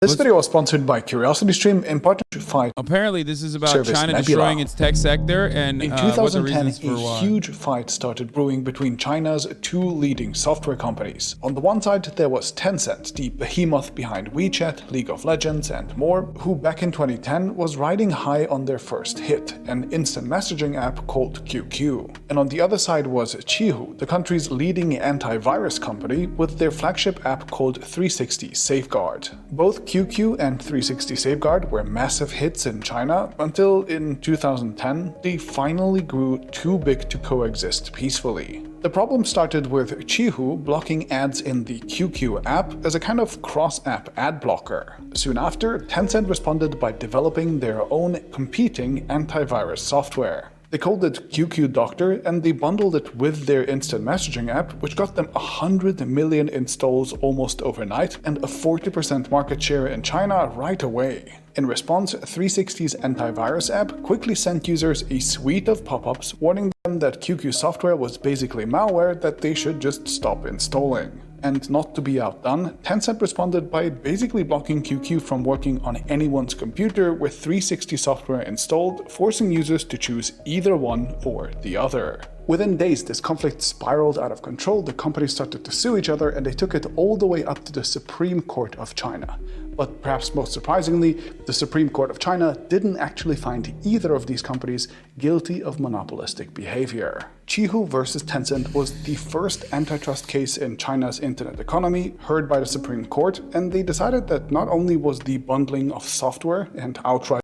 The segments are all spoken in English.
This video was sponsored by CuriosityStream in partnership with Fight. Apparently, this is about Service China Nebula. destroying its tech sector and In what the 2010, reasons for a why. huge fight started brewing between China's two leading software companies. On the one side, there was Tencent, the behemoth behind WeChat, League of Legends, and more, who back in 2010 was riding high on their first hit, an instant messaging app called QQ. And on the other side was Qihoo, the country's leading antivirus company, with their flagship app called 360 Safeguard. Both QQ and 360 Safeguard were massive hits in China until in 2010 they finally grew too big to coexist peacefully. The problem started with Qihoo blocking ads in the QQ app as a kind of cross-app ad blocker. Soon after, Tencent responded by developing their own competing antivirus software. They called it QQ Doctor and they bundled it with their instant messaging app, which got them 100 million installs almost overnight and a 40% market share in China right away. In response, 360's antivirus app quickly sent users a suite of pop-ups warning them that QQ software was basically malware that they should just stop installing. And not to be outdone, Tencent responded by basically blocking QQ from working on anyone's computer with 360 software installed, forcing users to choose either one or the other. Within days, this conflict spiraled out of control, the companies started to sue each other, and they took it all the way up to the Supreme Court of China. But perhaps most surprisingly, the Supreme Court of China didn't actually find either of these companies guilty of monopolistic behavior. Qihoo versus Tencent was the first antitrust case in China's internet economy heard by the Supreme Court, and they decided that not only was the bundling of software and outright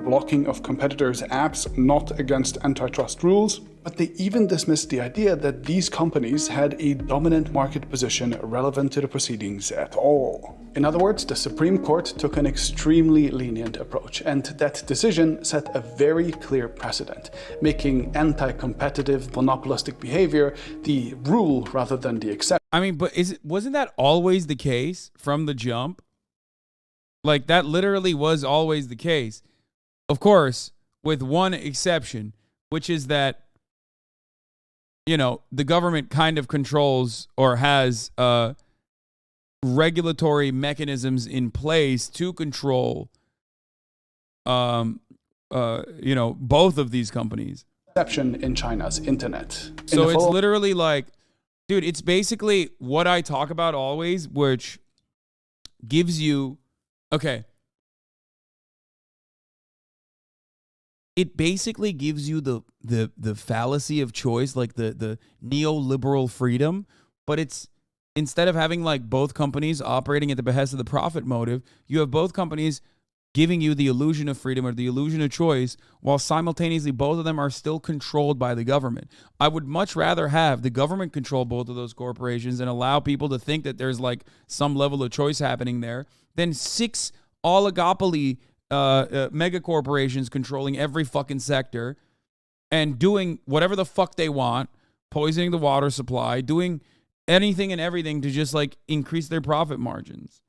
blocking of competitors' apps not against antitrust rules, but they even dismissed the idea that these companies had a dominant market position relevant to the proceedings at all. In other words, the Supreme Court took an extremely lenient approach, and that decision set a very clear precedent, making anti-competitive monopolistic behavior the rule rather than the exception. I mean, but wasn't that always the case from the jump? Like, that literally was always the case. Of course, with one exception, which is that, you know, the government kind of controls or has regulatory mechanisms in place to control, you know, both of these companies. Exception in China's internet. So it's literally like, dude, it's basically what I talk about always, which gives you, okay. It basically gives you the fallacy of choice, like the neoliberal freedom, but it's instead of having like both companies operating at the behest of the profit motive, you have both companies giving you the illusion of freedom or the illusion of choice, while simultaneously both of them are still controlled by the government. I would much rather have the government control both of those corporations and allow people to think that there's like some level of choice happening there than 6 oligopoly mega corporations controlling every fucking sector and doing whatever the fuck they want, poisoning the water supply, doing anything and everything to just like increase their profit margins.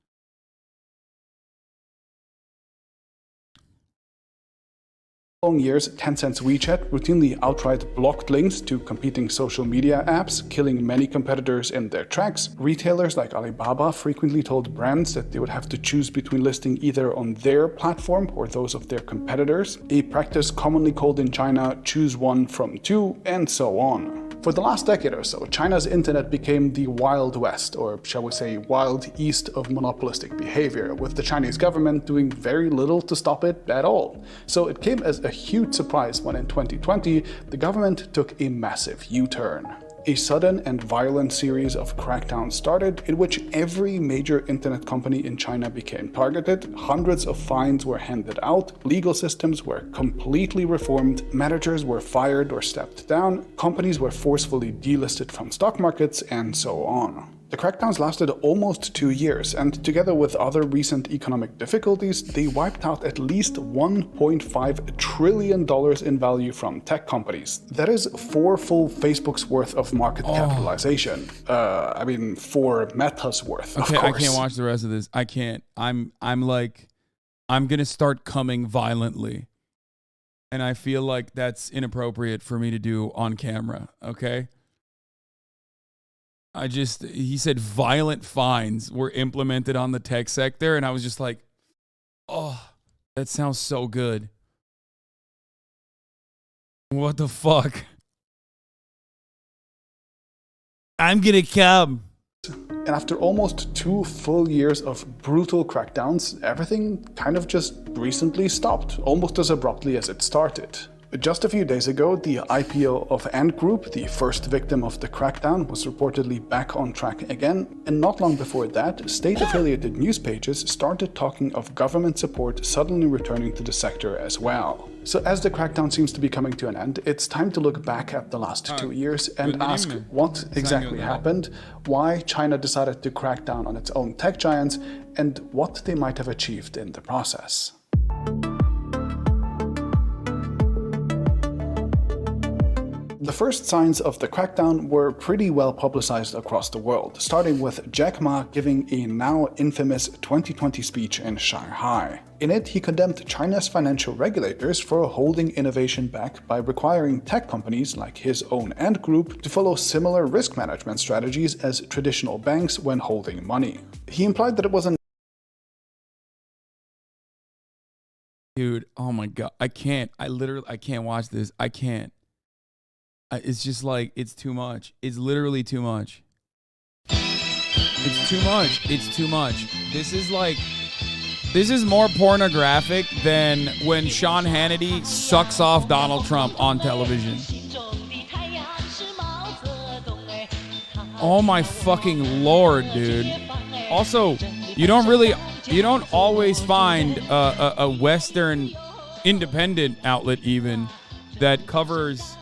Long years, Tencent's WeChat routinely outright blocked links to competing social media apps, killing many competitors in their tracks. Retailers like Alibaba frequently told brands that they would have to choose between listing either on their platform or those of their competitors, a practice commonly called in China choose one from two, and so on. For the last decade or so, China's internet became the Wild West, or shall we say Wild East of monopolistic behavior, with the Chinese government doing very little to stop it at all. So it came as a huge surprise when in 2020, the government took a massive U-turn. A sudden and violent series of crackdowns started, in which every major internet company in China became targeted, hundreds of fines were handed out, legal systems were completely reformed, managers were fired or stepped down, companies were forcefully delisted from stock markets, and so on. The crackdowns lasted almost 2 years, and together with other recent economic difficulties, they wiped out at least $1.5 trillion in value from tech companies. That is 4 full Facebook's worth of market capitalization. I mean, 4 Meta's worth, of course. I can't watch the rest of this. I can't. I'm gonna start coming violently. And I feel like that's inappropriate for me to do on camera, okay? he said violent fines were implemented on the tech sector. And I was just like, oh, that sounds so good. What the fuck? I'm gonna come. And after almost 2 full years of brutal crackdowns, everything kind of just recently stopped, almost as abruptly as it started. Just a few days ago, the IPO of Ant Group, the first victim of the crackdown, was reportedly back on track again, and not long before that, state-affiliated news pages started talking of government support suddenly returning to the sector as well. So as the crackdown seems to be coming to an end, it's time to look back at the last 2 years and ask what exactly happened, why China decided to crack down on its own tech giants, and what they might have achieved in the process. The first signs of the crackdown were pretty well publicized across the world, starting with Jack Ma giving a now infamous 2020 speech in Shanghai. In it, he condemned China's financial regulators for holding innovation back by requiring tech companies like his own Ant Group to follow similar risk management strategies as traditional banks when holding money. He implied that it was an Dude, oh my God. I can't watch this. I can't. It's just like, it's too much. It's literally too much. It's too much. It's too much. This is more pornographic than when Sean Hannity sucks off Donald Trump on television. Oh my fucking Lord, dude. Also, you don't always find a Western independent outlet even that covers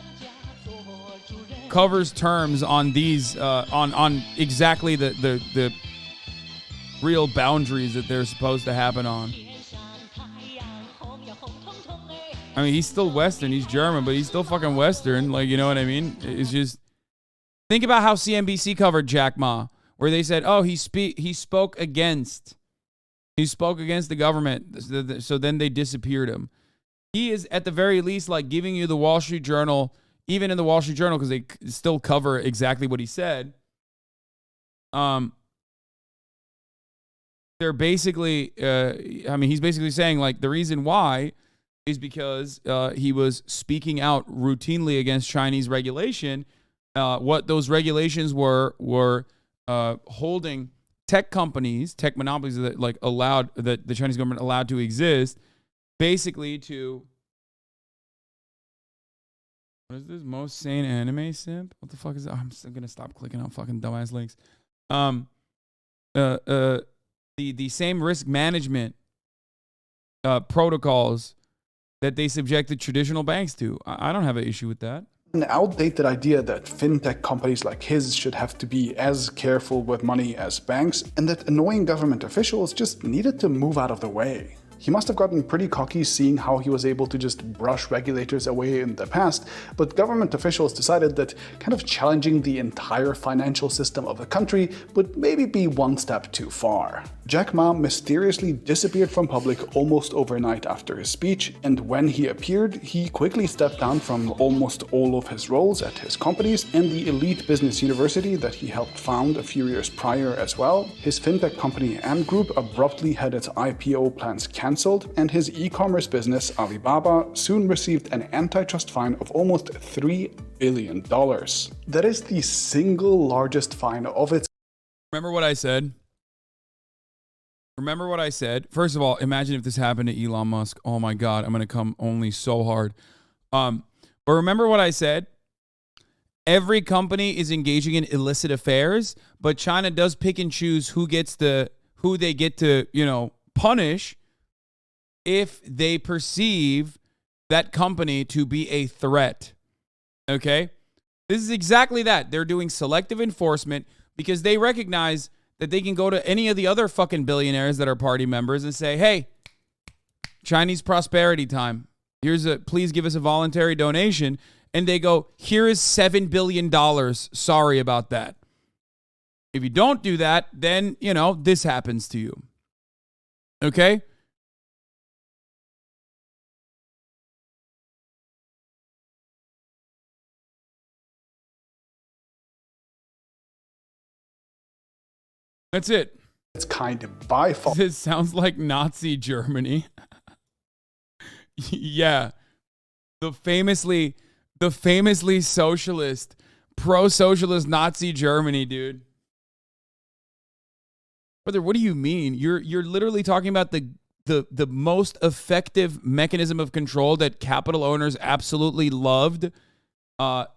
terms on these on exactly the real boundaries that they're supposed to happen on. I mean, he's still Western, he's German, but he's still fucking Western, like, you know what I mean? It's just, think about how CNBC covered Jack Ma, where they said, oh, he spoke against the government, so then they disappeared him. He is at the very least like giving you the Wall Street Journal, even in the Wall Street Journal, because they still cover exactly what he said. They're basically, he's basically saying like the reason why is because he was speaking out routinely against Chinese regulation. What those regulations were holding tech companies, tech monopolies that that the Chinese government allowed to exist, basically to. What is this? Most sane anime simp? What the fuck is that? I'm still gonna stop clicking on fucking dumbass links. The same risk management protocols that they subjected traditional banks to. I don't have an issue with that. An outdated idea that fintech companies like his should have to be as careful with money as banks, and that annoying government officials just needed to move out of the way. He must have gotten pretty cocky seeing how he was able to just brush regulators away in the past, but government officials decided that kind of challenging the entire financial system of the country would maybe be one step too far. Jack Ma mysteriously disappeared from public almost overnight after his speech, and when he appeared, he quickly stepped down from almost all of his roles at his companies and the elite business university that he helped found a few years prior as well. His fintech company Ant Group abruptly had its IPO plans cancelled, and his e-commerce business Alibaba soon received an antitrust fine of almost $3 billion. That is the single largest fine of its. Remember what I said? Remember what I said? First of all, imagine if this happened to Elon Musk. Oh my God, I'm going to come only so hard. But remember what I said? Every company is engaging in illicit affairs, but China does pick and choose who they get to, punish if they perceive that company to be a threat. Okay? This is exactly that. They're doing selective enforcement because they recognize that they can go to any of the other fucking billionaires that are party members and say, hey, Chinese prosperity time. Please give us a voluntary donation. And they go, here is $7 billion. Sorry about that. If you don't do that, then, this happens to you. Okay? That's it. It's kind of by far. This sounds like Nazi Germany. Yeah. The famously socialist, pro-socialist Nazi Germany, dude. Brother, what do you mean? You're literally talking about the most effective mechanism of control that capital owners absolutely loved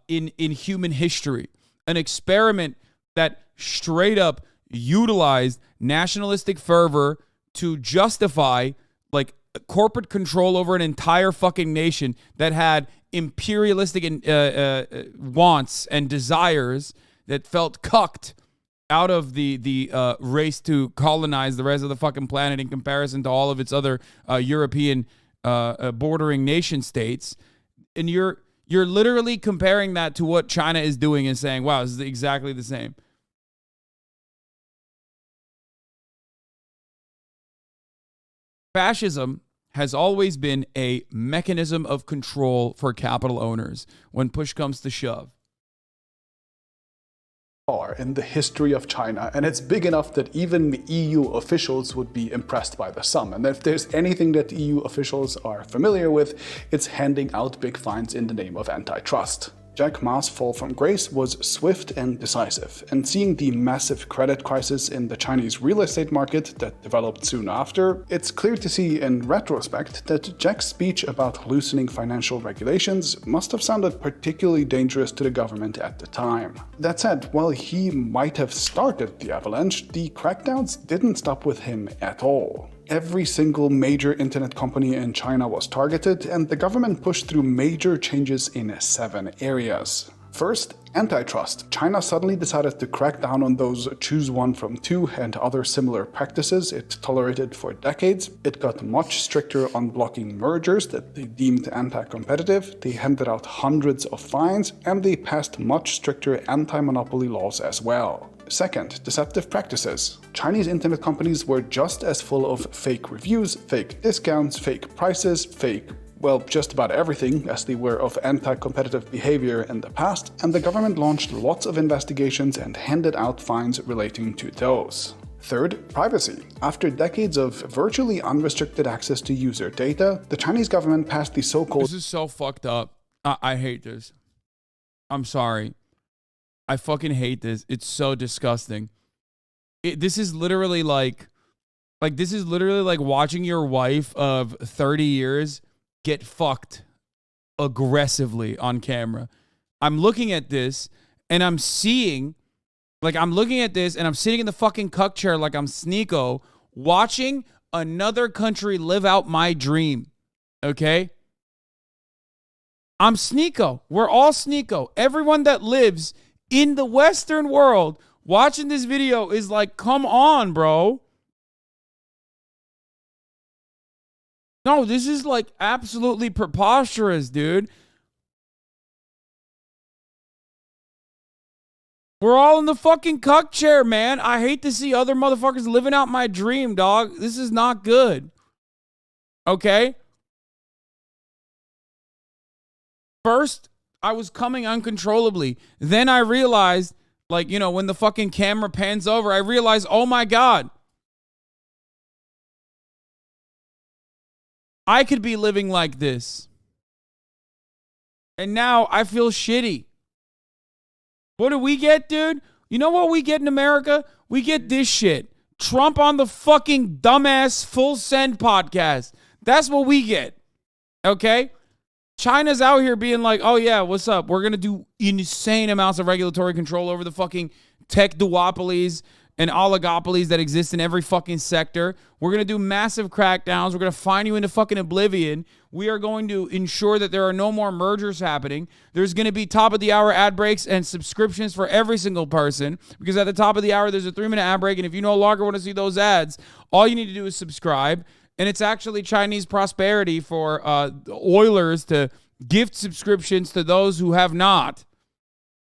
in human history. An experiment that straight up utilized nationalistic fervor to justify like corporate control over an entire fucking nation that had imperialistic wants and desires that felt cucked out of the race to colonize the rest of the fucking planet in comparison to all of its other European bordering nation states. And you're literally comparing that to what China is doing and saying, wow, this is exactly the same. Fascism has always been a mechanism of control for capital owners when push comes to shove. In the history of China, and it's big enough that even the EU officials would be impressed by the sum. And if there's anything that EU officials are familiar with, it's handing out big fines in the name of antitrust. Jack Ma's fall from grace was swift and decisive, and seeing the massive credit crisis in the Chinese real estate market that developed soon after, it's clear to see in retrospect that Jack's speech about loosening financial regulations must have sounded particularly dangerous to the government at the time. That said, while he might have started the avalanche, the crackdowns didn't stop with him at all. Every single major internet company in China was targeted, and the government pushed through major changes in 7 areas. First, antitrust. China suddenly decided to crack down on those choose one from two and other similar practices it tolerated for decades. It got much stricter on blocking mergers that they deemed anti-competitive, they handed out hundreds of fines, and they passed much stricter anti-monopoly laws as well. Second, deceptive practices. Chinese internet companies were just as full of fake reviews, fake discounts, fake prices, well, just about everything as they were of anti-competitive behavior in the past, and the government launched lots of investigations and handed out fines relating to those. Third, privacy. After decades of virtually unrestricted access to user data, the Chinese government passed the so-called— This is so fucked up. I hate this. I'm sorry. I fucking hate this. It's so disgusting. This is literally like watching your wife of 30 years get fucked aggressively on camera. I'm looking at this and I'm seeing, I'm looking at this and I'm sitting in the fucking cuck chair like I'm Sneeko watching another country live out my dream. Okay? I'm Sneeko. We're all Sneeko. Everyone that lives in the Western world watching this video is like, come on, bro. No, this is like absolutely preposterous, dude. We're all in the fucking cuck chair, man. I hate to see other motherfuckers living out my dream, dog. This is not good. Okay? First, I was coming uncontrollably. Then I realized, when the fucking camera pans over, I realized, oh my God. I could be living like this. And now I feel shitty. What do we get, dude? You know what we get in America? We get this shit. Trump on the fucking dumbass Full Send podcast. That's what we get. Okay? China's out here being like, oh yeah, what's up? We're going to do insane amounts of regulatory control over the fucking tech duopolies and oligopolies that exist in every fucking sector. We're going to do massive crackdowns. We're going to fine you into fucking oblivion. We are going to ensure that there are no more mergers happening. There's going to be top of the hour ad breaks and subscriptions for every single person, because at the top of the hour, there's a 3-minute ad break. And if you no longer want to see those ads, all you need to do is subscribe. And it's actually Chinese prosperity for Oilers to gift subscriptions to those who have not.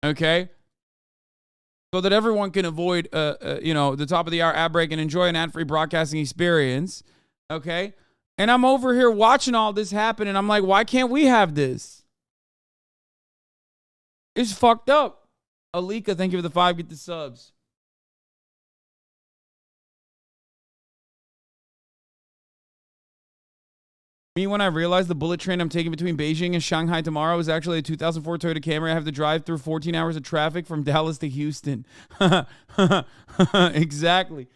Okay? So that everyone can avoid, the top of the hour ad break and enjoy an ad-free broadcasting experience. Okay? And I'm over here watching all this happen, and I'm like, why can't we have this? It's fucked up. Alika, thank you for the 5. Get the subs. Me, when I realized the bullet train I'm taking between Beijing and Shanghai tomorrow is actually a 2004 Toyota Camry. I have to drive through 14 hours of traffic from Dallas to Houston. Exactly.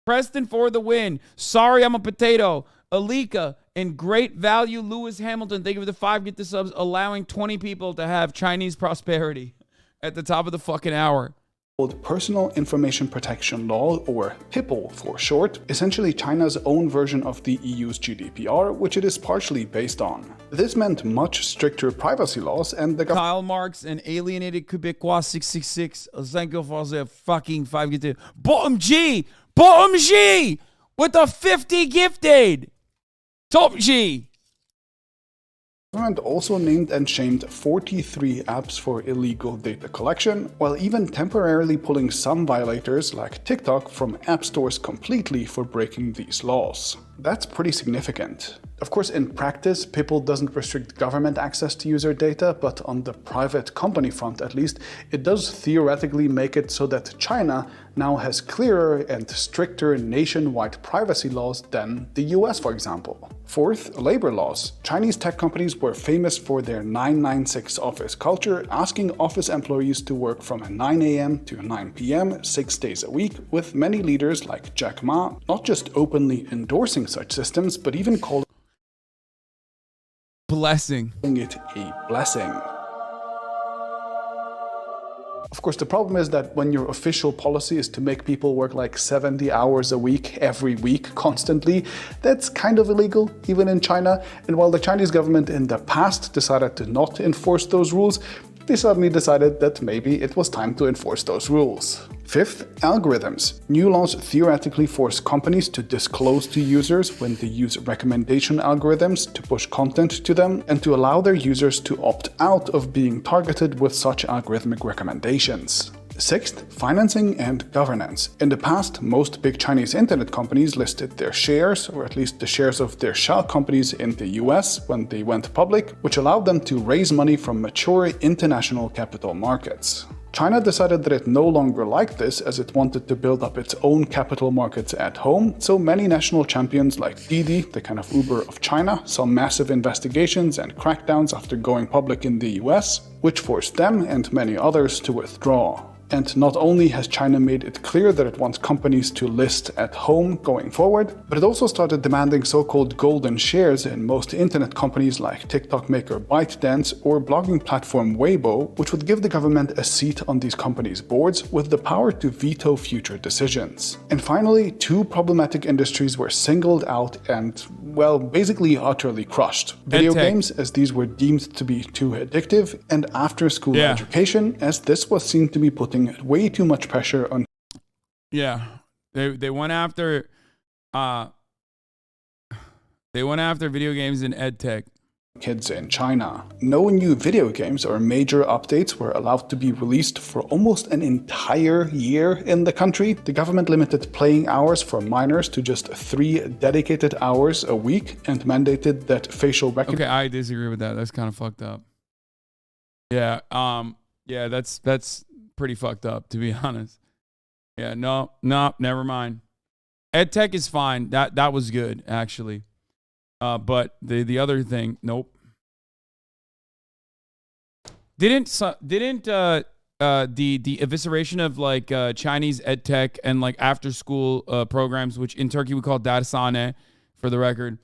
Preston for the win. Sorry, I'm a potato. Alika and great value Lewis Hamilton. Thank you for the 5 get the subs, allowing 20 people to have Chinese prosperity at the top of the fucking hour. Called Personal Information Protection Law, or PIPL for short, essentially China's own version of the EU's GDPR, which it is partially based on. This meant much stricter privacy laws, and the Kyle Marks and Alienated Quebecois 666. Thank you for the fucking 5 gifted. Bottom G! Bottom G! With the 50 gifted! Top G! government also named and shamed 43 apps for illegal data collection, while even temporarily pulling some violators like TikTok from app stores completely for breaking these laws. That's pretty significant. Of course, in practice, PIPL doesn't restrict government access to user data, but on the private company front at least, it does theoretically make it so that China now has clearer and stricter nationwide privacy laws than the US, for example. Fourth, labor laws. Chinese tech companies were famous for their 996 office culture, asking office employees to work from 9 a.m. to 9 p.m. 6 days a week, with many leaders like Jack Ma not just openly endorsing such systems, but even calling it a blessing. Of course, the problem is that when your official policy is to make people work like 70 hours a week, every week, constantly, that's kind of illegal, even in China. And while the Chinese government in the past decided to not enforce those rules, they suddenly decided that maybe it was time to enforce those rules. Fifth, algorithms. New laws theoretically force companies to disclose to users when they use recommendation algorithms to push content to them, and to allow their users to opt out of being targeted with such algorithmic recommendations. Sixth, financing and governance. In the past, most big Chinese internet companies listed their shares, or at least the shares of their shell companies in the US when they went public, which allowed them to raise money from mature international capital markets. China decided that it no longer liked this, as it wanted to build up its own capital markets at home, so many national champions like Didi, the kind of Uber of China, saw massive investigations and crackdowns after going public in the US, which forced them and many others to withdraw. And not only has China made it clear that it wants companies to list at home going forward, but it also started demanding so-called golden shares in most internet companies like TikTok maker ByteDance or blogging platform Weibo, which would give the government a seat on these companies' boards with the power to veto future decisions. And finally, two problematic industries were singled out and, well, basically utterly crushed. Video games, as these were deemed to be too addictive, and after-school education, as this was seen to be putting way too much pressure on. They went after video games and edtech. Kids in China. No new video games or major updates were allowed to be released for almost an entire year in the country. The government limited playing hours for minors to just 3 dedicated hours a week and mandated that facial recognition. Okay, I disagree with that. That's kind of fucked up. Yeah, that's pretty fucked up, to be honest. Yeah, no, never mind. EdTech is fine. That was good, actually. But the other thing, nope. Didn't the evisceration of like Chinese EdTech and like after school programs, which in Turkey we call dersane, for the record,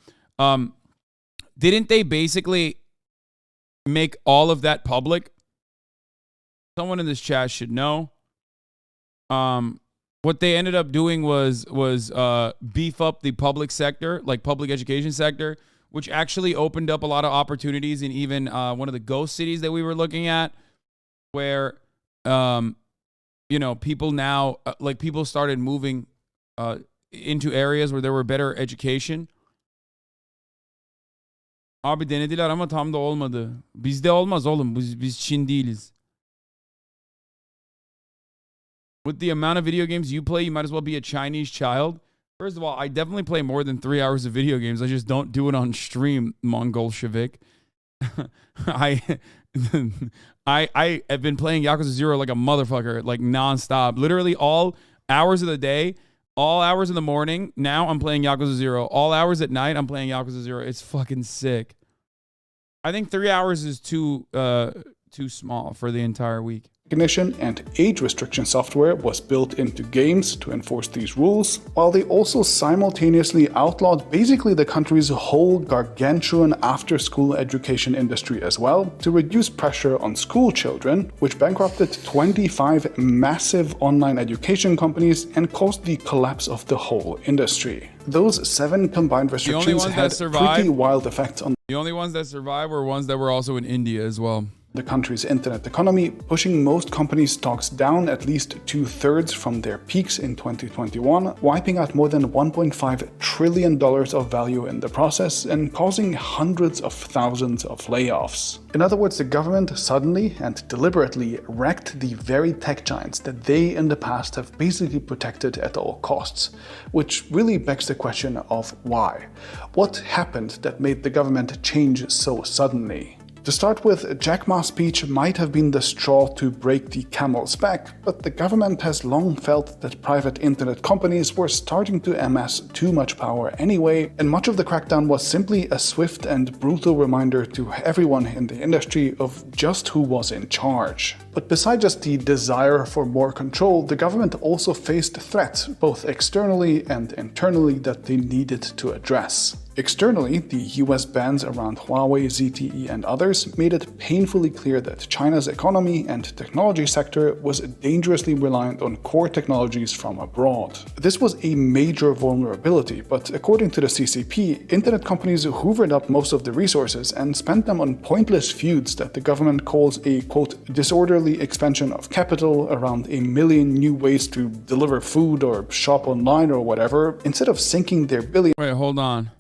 didn't they basically make all of that public? Someone in this chat should know. What they ended up doing was beef up the public sector, like public education sector, which actually opened up a lot of opportunities in even one of the ghost cities that we were looking at, where people now people started moving into areas where there were better education. Abi denediler ama tam da olmadı. Bizde olmaz oğlum. Biz Çin değiliz. With the amount of video games you play, you might as well be a Chinese child. First of all, I definitely play more than 3 hours of video games. I just don't do it on stream, Mongolshevik. I have been playing Yakuza 0 like a motherfucker, like nonstop. Literally all hours of the day, All hours in the morning, now I'm playing Yakuza 0. All hours at night, I'm playing Yakuza 0. It's fucking sick. I think 3 hours is too small for the entire week. Recognition and age restriction software was built into games to enforce these rules, while they also simultaneously outlawed basically the country's whole gargantuan after-school education industry as well, to reduce pressure on school children, which bankrupted 25 massive online education companies and caused the collapse of the whole industry. Those 7 combined restrictions had pretty wild effects on the only ones that survived were ones that were also in India as well. The country's internet economy, pushing most companies' stocks down at least 2/3 from their peaks in 2021, wiping out more than $1.5 trillion of value in the process and causing hundreds of thousands of layoffs. In other words, the government suddenly and deliberately wrecked the very tech giants that they in the past have basically protected at all costs, which really begs the question of why. What happened that made the government change so suddenly? To start with, Jack Ma's speech might have been the straw to break the camel's back, but the government has long felt that private internet companies were starting to amass too much power anyway, and much of the crackdown was simply a swift and brutal reminder to everyone in the industry of just who was in charge. But besides just the desire for more control, the government also faced threats, both externally and internally, that they needed to address. Externally, the US bans around Huawei, ZTE and others made it painfully clear that China's economy and technology sector was dangerously reliant on core technologies from abroad. This was a major vulnerability, but according to the CCP, internet companies hoovered up most of the resources and spent them on pointless feuds that the government calls a, quote, disorderly expansion of capital around a million new ways to deliver food or shop online or whatever, instead of sinking their billions. Wait, hold on.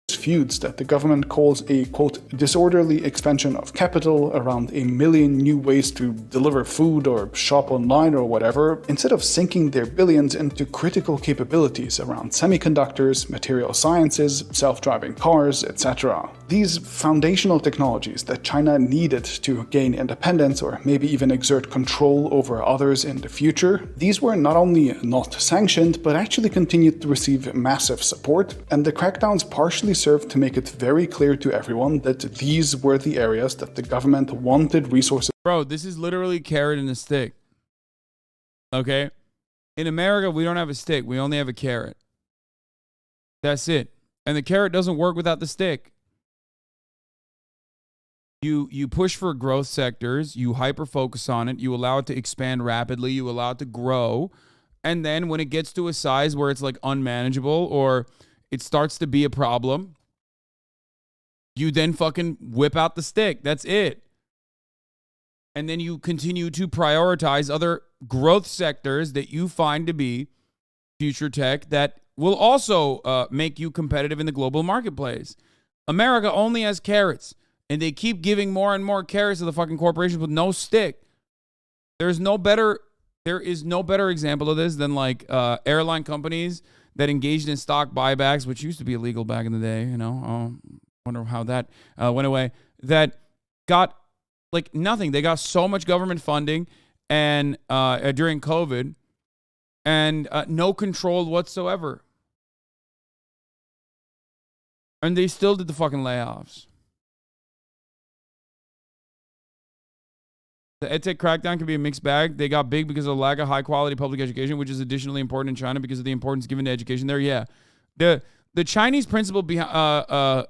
Feuds that the government calls a, quote, disorderly expansion of capital around a million new ways to deliver food or shop online or whatever, instead of sinking their billions into critical capabilities around semiconductors, material sciences, self-driving cars, etc. These foundational technologies that China needed to gain independence or maybe even exert control over others in the future, these were not only not sanctioned, but actually continued to receive massive support, and the crackdowns partially served to make it very clear to everyone that these were the areas that the government wanted resources. Bro, this is literally carrot and a stick. Okay? In America, we don't have a stick. We only have a carrot. That's it. And the carrot doesn't work without the stick. You push for growth sectors, you hyper-focus on it, you allow it to expand rapidly, you allow it to grow, and then when it gets to a size where it's like unmanageable or it starts to be a problem, you then fucking whip out the stick. That's it. And then you continue to prioritize other growth sectors that you find to be future tech that will also make you competitive in the global marketplace. America only has carrots, and they keep giving more and more carrots to the fucking corporations with no stick. There is no better example of this than like airline companies that engaged in stock buybacks, which used to be illegal back in the day, you know. Wonder how that went away. That got like nothing. They got so much government funding and during COVID and no control whatsoever. And they still did the fucking layoffs. The edtech crackdown can be a mixed bag. They got big because of the lack of high quality public education, which is additionally important in China because of the importance given to education there. Yeah. The Chinese principle behind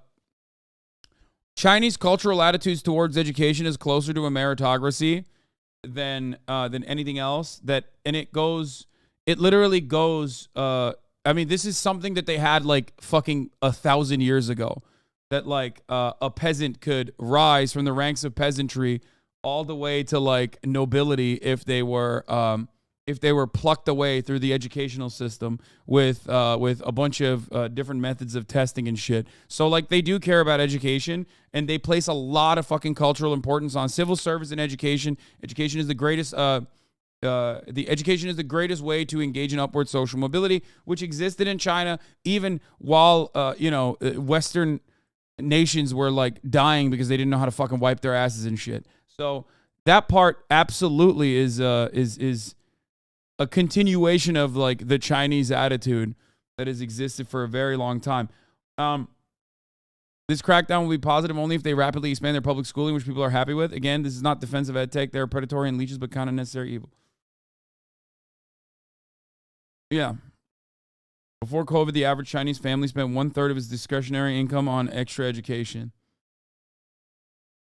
Chinese cultural attitudes towards education is closer to a meritocracy than anything else. It literally goes. I mean, this is something that they had like fucking 1,000 years ago. That like a peasant could rise from the ranks of peasantry all the way to like nobility if they were plucked away through the educational system with a bunch of different methods of testing and shit. So like they do care about education, and they place a lot of fucking cultural importance on civil service and education. Education is the greatest. The education is the greatest way to engage in upward social mobility, which existed in China even while Western nations were like dying because they didn't know how to fucking wipe their asses and shit. So that part absolutely is a continuation of like the Chinese attitude that has existed for a very long time. This crackdown will be positive only if they rapidly expand their public schooling, which people are happy with. Again, this is not defensive edtech. They're predatory and leeches, but kind of necessary evil. Yeah. Before COVID, the average Chinese family spent 1/3 of its discretionary income on extra education.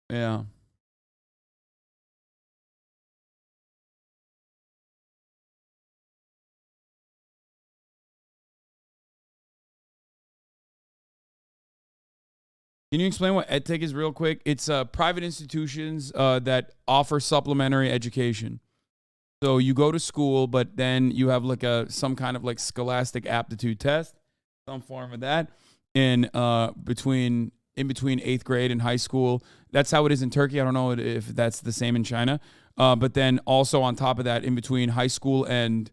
Yeah. Can you explain what edtech is real quick? It's private institutions that offer supplementary education. So you go to school, but then you have like some kind of like scholastic aptitude test, some form of that, in between 8th grade and high school. That's how it is in Turkey. I don't know if that's the same in China. But then also on top of that, in between high school and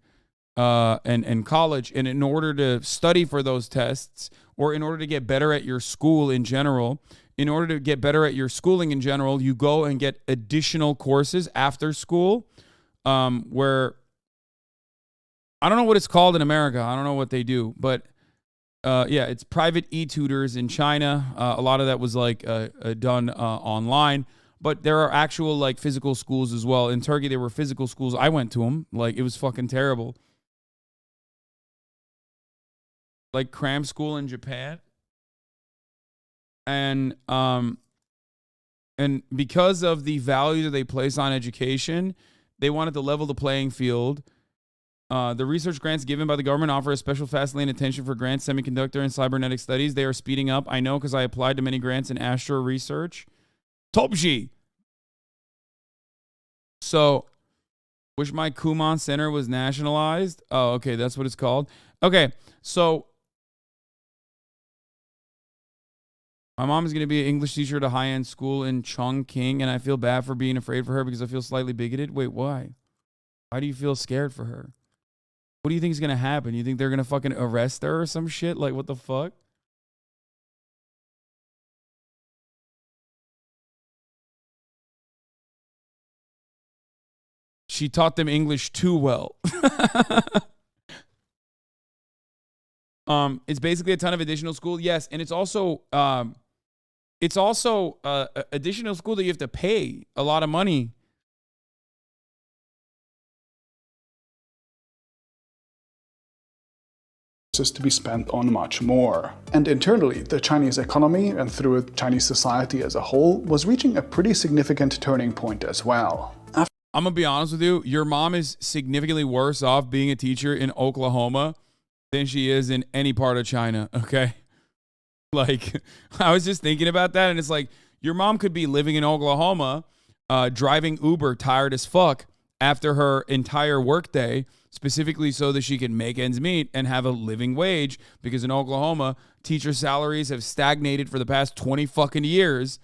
college, and in order to study for those tests, or in order to get better at your school in general, you go and get additional courses after school, where I don't know what it's called in America. I don't know what they do, but yeah, it's private e-tutors in China. A lot of that was like done online, but there are actual like physical schools as well. In Turkey, there were physical schools. I went to them. Like, it was fucking terrible. Like cram school in Japan. And because of the value that they place on education, they wanted to level the playing field. The research grants given by the government offer a special fast lane attention for grants, semiconductor, and cybernetic studies. They are speeding up. I know because I applied to many grants in astro research. Topji. So, wish my Kumon Center was nationalized. Oh, okay, that's what it's called. Okay, so my mom is going to be an English teacher at a high-end school in Chongqing, and I feel bad for being afraid for her because I feel slightly bigoted. Wait, why? Why do you feel scared for her? What do you think is going to happen? You think they're going to fucking arrest her or some shit? Like, what the fuck? She taught them English too well. It's basically a ton of additional school. Yes, and it's also additional school that you have to pay a lot of money. Is to be spent on much more. And internally, the Chinese economy, and through it, Chinese society as a whole, was reaching a pretty significant turning point as well. I'm gonna be honest with you, your mom is significantly worse off being a teacher in Oklahoma than she is in any part of China, okay? Like, I was just thinking about that, and it's like, your mom could be living in Oklahoma, driving Uber, tired as fuck, after her entire workday, specifically so that she can make ends meet and have a living wage, because in Oklahoma, teacher salaries have stagnated for the past 20 fucking years.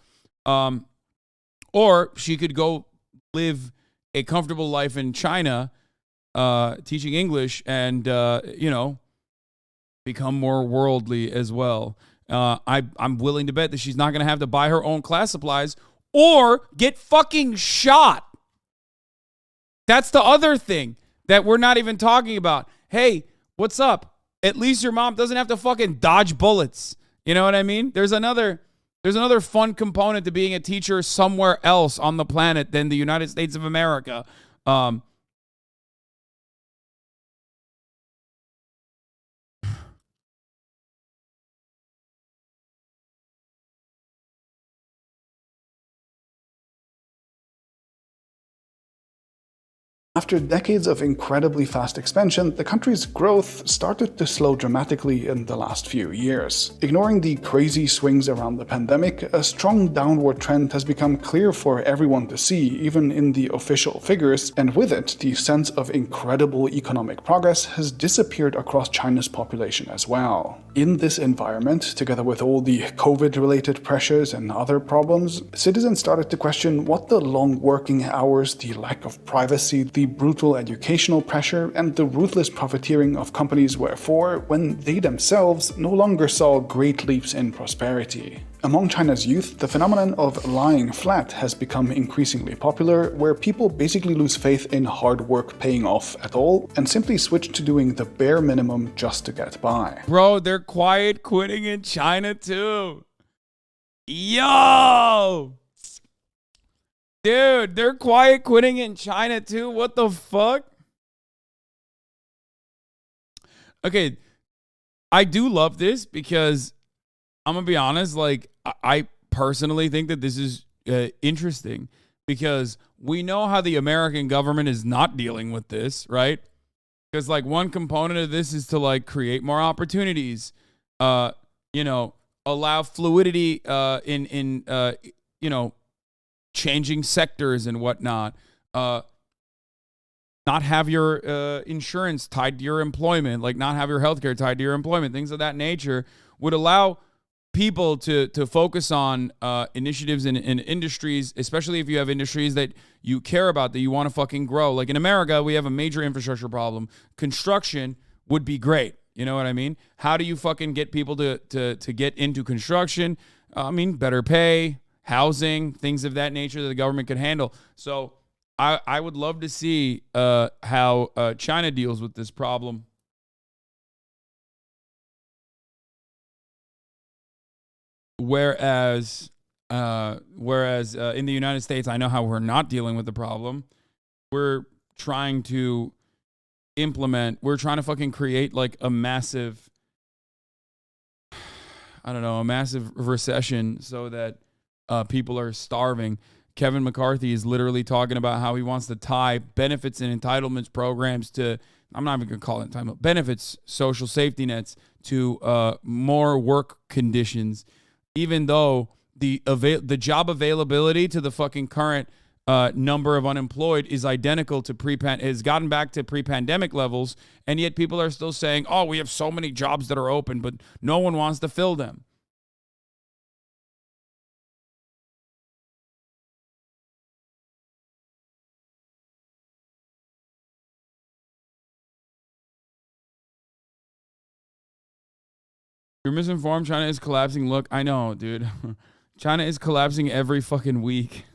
Or she could go live a comfortable life in China, teaching English, and, become more worldly as well. I'm willing to bet that she's not going to have to buy her own class supplies or get fucking shot. That's the other thing that we're not even talking about. Hey, what's up? At least your mom doesn't have to fucking dodge bullets. You know what I mean? There's another fun component to being a teacher somewhere else on the planet than the United States of America. After decades of incredibly fast expansion, the country's growth started to slow dramatically in the last few years. Ignoring the crazy swings around the pandemic, a strong downward trend has become clear for everyone to see, even in the official figures, and with it, the sense of incredible economic progress has disappeared across China's population as well. In this environment, together with all the COVID-related pressures and other problems, citizens started to question what the long working hours, the lack of privacy, the the brutal educational pressure and the ruthless profiteering of companies were for when they themselves no longer saw great leaps in prosperity. Among China's youth, the phenomenon of lying flat has become increasingly popular, where people basically lose faith in hard work paying off at all and simply switch to doing the bare minimum just to get by. Bro, they're quiet quitting in China too. Yo! Dude, they're quiet quitting in China too. What the fuck? Okay, I do love this because I'm gonna be honest, like, I personally think that this is interesting because we know how the American government is not dealing with this, right? Because like one component of this is to like create more opportunities, you know, allow fluidity in you know, changing sectors and whatnot. Not have your insurance tied to your employment, like not have your healthcare tied to your employment, things of that nature would allow people to focus on initiatives in industries, especially if you have industries that you care about, that you want to fucking grow. Like in America, we have a major infrastructure problem. Construction would be great. You know what I mean? How do you fucking get people to get into construction? I mean, better pay, housing, things of that nature that the government could handle. So I would love to see how China deals with this problem. Whereas in the United States, I know how we're not dealing with the problem. We're trying to fucking create like a massive, I don't know, a massive recession so that people are starving. Kevin McCarthy is literally talking about how he wants to tie benefits and entitlements programs to, I'm not even going to call it entitlement, benefits, social safety nets to more work conditions, even though the job availability to the fucking current number of unemployed is identical to has gotten back to pre-pandemic levels, and yet people are still saying, oh, we have so many jobs that are open, but no one wants to fill them. You're misinformed. China is collapsing. Look, I know, dude. China is collapsing every fucking week.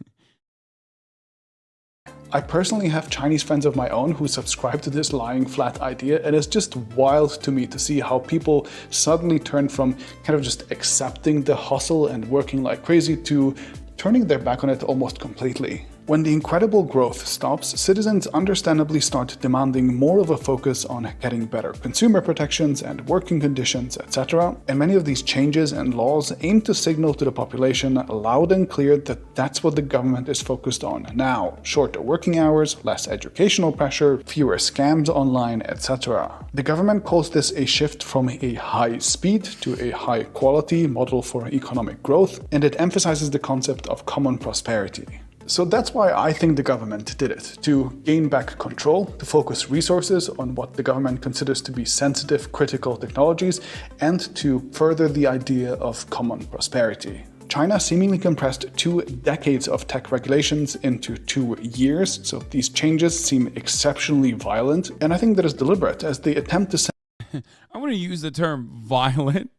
I personally have Chinese friends of my own who subscribe to this lying flat idea, and it's just wild to me to see how people suddenly turn from kind of just accepting the hustle and working like crazy to turning their back on it almost completely. When the incredible growth stops, citizens understandably start demanding more of a focus on getting better consumer protections and working conditions, etc. And many of these changes and laws aim to signal to the population loud and clear that that's what the government is focused on now: shorter working hours, less educational pressure, fewer scams online, etc. The government calls this a shift from a high speed to a high quality model for economic growth, and it emphasizes the concept of common prosperity. So that's why I think the government did it, to gain back control, to focus resources on what the government considers to be sensitive, critical technologies, and to further the idea of common prosperity. China seemingly compressed 2 decades of tech regulations into 2 years, so these changes seem exceptionally violent, and I think that is deliberate as they attempt to I'm going to use the term violent.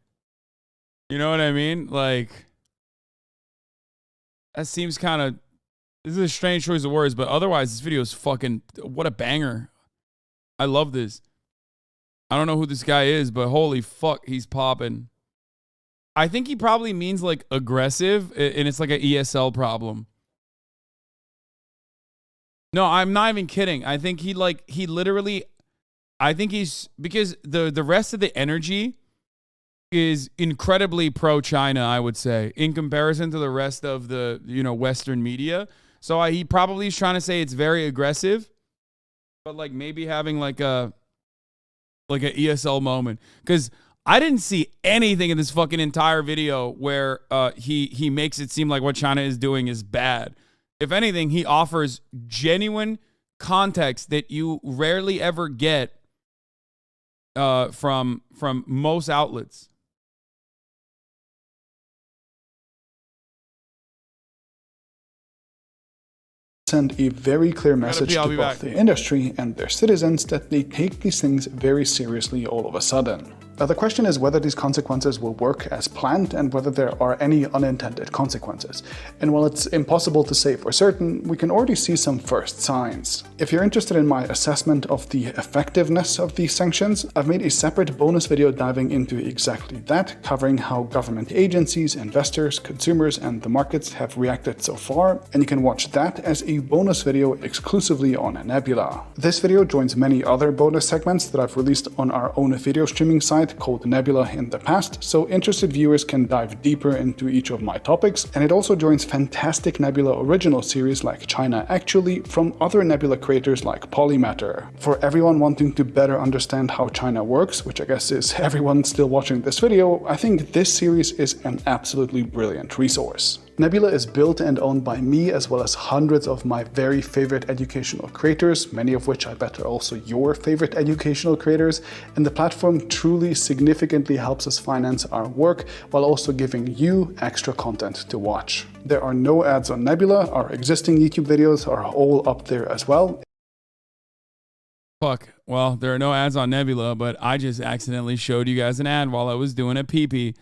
You know what I mean? Like, that seems kind of, this is a strange choice of words, but otherwise this video is fucking, what a banger. I love this. I don't know who this guy is, but holy fuck, he's popping. I think he probably means like aggressive, and it's like an ESL problem. No, I'm not even kidding. I think he literally, I think he's, because the rest of the energy is incredibly pro-China, I would say, in comparison to the rest of the, Western media. So he probably is trying to say it's very aggressive, but like maybe having like a ESL moment. Because I didn't see anything in this fucking entire video where he makes it seem like what China is doing is bad. If anything, he offers genuine context that you rarely ever get from most outlets. send a very clear message I'll to be both back. the industry and their citizens that they take these things very seriously all of a sudden. Now, the question is whether these consequences will work as planned and whether there are any unintended consequences. And while it's impossible to say for certain, we can already see some first signs. If you're interested in my assessment of the effectiveness of these sanctions, I've made a separate bonus video diving into exactly that, covering how government agencies, investors, consumers, and the markets have reacted so far, and you can watch that as a bonus video exclusively on Nebula. This video joins many other bonus segments that I've released on our own video streaming site called Nebula in the past, so interested viewers can dive deeper into each of my topics, and it also joins fantastic Nebula original series like China Actually from other Nebula creators like Polymatter. For everyone wanting to better understand how China works, which I guess is everyone still watching this video, I think this series is an absolutely brilliant resource. Nebula is built and owned by me as well as hundreds of my very favorite educational creators, many of which I bet are also your favorite educational creators, and the platform truly significantly helps us finance our work while also giving you extra content to watch. There are no ads on Nebula, our existing YouTube videos are all up there as well. Fuck. Well, there are no ads on Nebula, but I just accidentally showed you guys an ad while I was doing a pee-pee.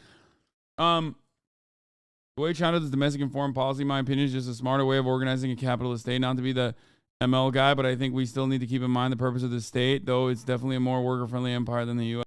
The way China does domestic and foreign policy, in my opinion, is just a smarter way of organizing a capitalist state. Not to be the ML guy, but I think we still need to keep in mind the purpose of the state, though it's definitely a more worker-friendly empire than the U.S.